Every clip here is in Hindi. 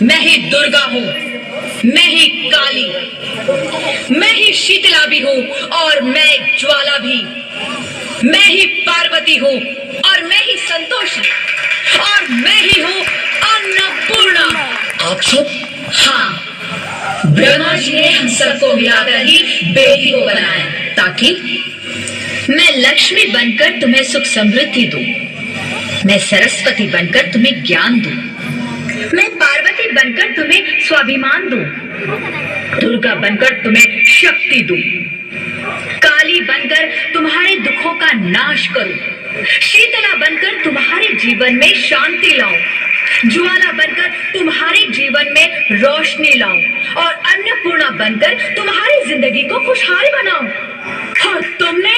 मैं ही दुर्गा हूँ, मैं ही काली, मैं ही शीतला भी हूँ और मैं ज्वाला भी, मैं ही पार्वती हूँ और मैं ही संतोषी और मैं ही हूँ अन्नपूर्णा। आप सब? हाँ, ब्रह्मा जी ने हम सबको मिलाकर ही बेटी को बनाया ताकि मैं लक्ष्मी बनकर तुम्हें सुख समृद्धि दूं, मैं सरस्वती बनकर तुम्हें ज्ञान दूं, मैं पार्वती बनकर तुम्हें स्वाभिमान दूं, दुर्गा बनकर तुम्हें शक्ति दूं, काली बनकर तुम्हारे दुखों का नाश करूं, शीतला बनकर तुम्हारे जीवन में शांति लाऊं, ज्वाला बनकर तुम्हारे जीवन में रोशनी लाऊं और अन्नपूर्णा बनकर तुम्हारी जिंदगी को खुशहाल बनाऊं। और तुमने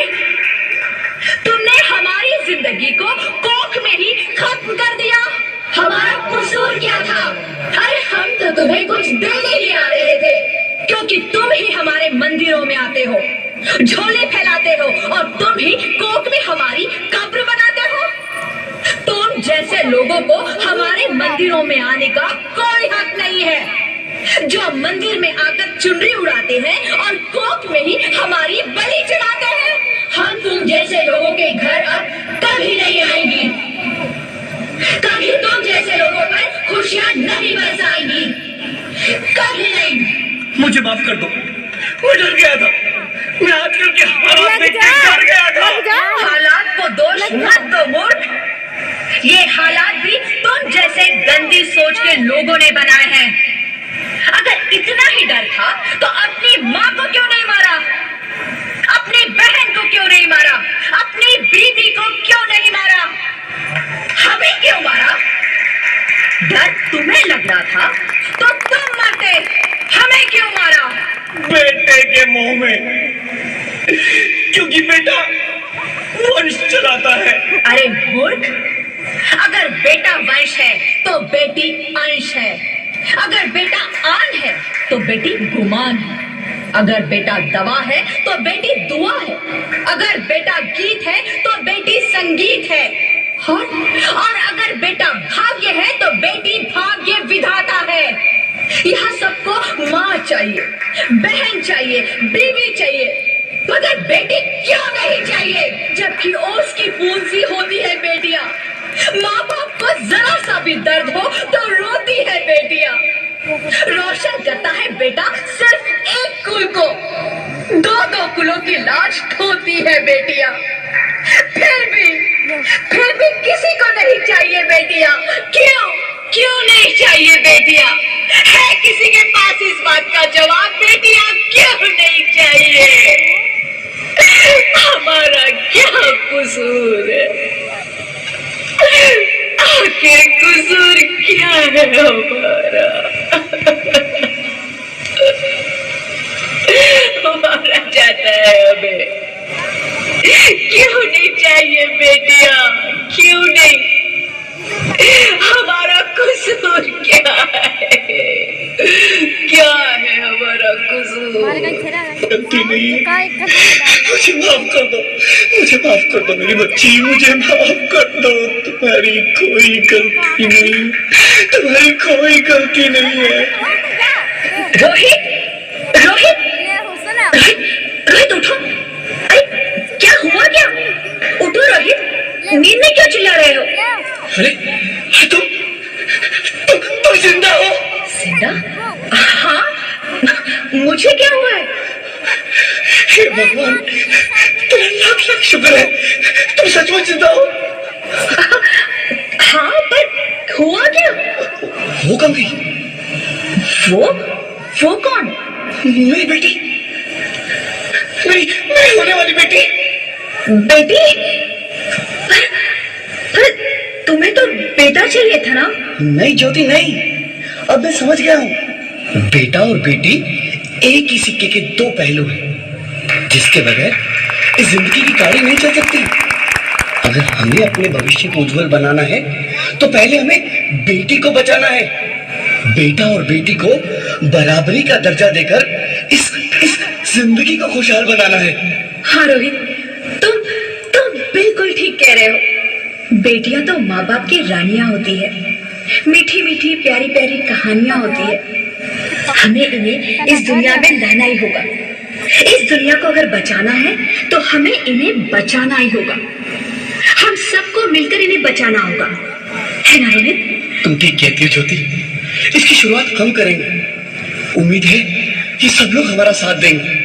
हमारी जिंदगी को कोख में ही खत्म कर दिया। हमारा कसूर क्या था? अरे हम तो तुम्हें कुछ देने ही आ रहे थे, क्योंकि तुम ही हमारे मंदिरों में आते हो, झोले फैलाते हो और तुम ही कोख में हमारी कब्र बनाते हो। तुम जैसे लोगों को हमारे मंदिरों में आने का कोई हक नहीं है, जो मंदिर में आकर चुनरी उड़ाते हैं और कोख में ही हमारी बलि चढ़ाते हैं। हम तुम जैसे लोगों के घर अब कभी नहीं आएंगी, कभी तुम जैसे लोगों पर खुशियां नहीं बरसाएंगी, कभी नहीं। मुझे माफ कर दो, मैं डर गया था, मैं आजकल के हालात देख के डर गया था। हालात को दोष मत दो मूर्ख, ये हालात भी तुम जैसे गंदी सोच के लोगों ने बनाए हैं। अगर इतना ही डर था तो अपनी माँ को क्यों नहीं मारा, अपनी बहन को क्यों नहीं मारा, अपनी बीवी को क्यों नहीं मारा, हमें क्यों मारा? डर तुम्हें लग रहा था तो तुम मरते, हमें क्यों मारा? बेटे के मुंह में, क्योंकि बेटा वंश चलाता है। अरे मूर्ख, अगर बेटा वंश है तो बेटी अंश है, अगर बेटा आन है तो बेटी गुमान है, अगर बेटा दवा है तो बेटी दुआ है, अगर बेटा गीत है तो बेटी संगीत है, और अगर बेटा भाग्य है तो बेटी भाग्य विधाता है। यहाँ सबको माँ चाहिए, बहन चाहिए, बीवी चाहिए, मगर बेटी क्यों नहीं चाहिए? जबकि ओस की फूल सी होती है बेटियां, माँ बाप को जरा सा भी दर्द हो तो रोती है बेटियां। रोशन करता है बेटा सिर्फ एक कुल को, दो कुलों की लाज ढोती है बेटियां। फिर भी किसी को नहीं चाहिए बेटियां। क्यों नहीं चाहिए बेटियां? है किसी के पास इस बात का जवाब? बेटियां क्यों नहीं चाहिए? हमारा क्या कसूर है? आखिर कसूर क्या है हमारा? हमारा जाता है हमें। क्यों नहीं चाहिए बेटियां? क्यों नहीं? हमारा कसूर क्या है? क्या है हमारा कसूर? गलती नहीं है, मुझे माफ कर दो, मुझे माफ कर दो मेरी बच्ची, मुझे माफ कर दो। तुम्हारी कोई गलती नहीं, तुम्हारी कोई गलती नहीं है। रोहित, रोहित, रोहित उठो। अरे क्या हुआ क्या? उठो रोहित, नींद में क्यों चिल्ला रहे हो? अरे तुम जिंदा हो? जिंदा? हाँ, मुझे क्या हुआ है? हे भगवान, तेरा लाख लाख शुक्र है, तुम सचमुच जिंदा हो। हाँ, पर हुआ क्या? वो कौन थी? वो कौन? मेरी बेटी, मेरी होने वाली बेटी। बेटी? पर तुम्हें तो बेटा चाहिए था ना? नहीं ज्योति नहीं, अब मैं समझ गया हूँ। बेटा और बेटी एक ही सिक्के के दो पहलू हैं, जिसके बगैर इस जिंदगी की गाड़ी नहीं चल सकती। अगर हमें अपने भविष्य को उज्जवल बनाना है तो पहले हमें बेटी को बचाना है, बेटा और बेटी को बराबरी का दर्जा देकर इस जिंदगी को खुशहाल बनाना है। हाँ रोहित, तुम बिल्कुल ठीक कह रहे हो। बेटियां तो माँ बाप की रानियां होती है, मीठी मीठी प्यारी प्यारी कहानियां होती है। हमें इन्हें इस दुनिया में लाना ही होगा। इस दुनिया को अगर बचाना है तो हमें इन्हें बचाना ही होगा। हम सबको मिलकर इन्हें बचाना होगा, है ना रोहित? तुम ठीक कहती हो ज्योति, इसकी शुरुआत हम करेंगे। उम्मीद है कि सब लोग हमारा साथ देंगे।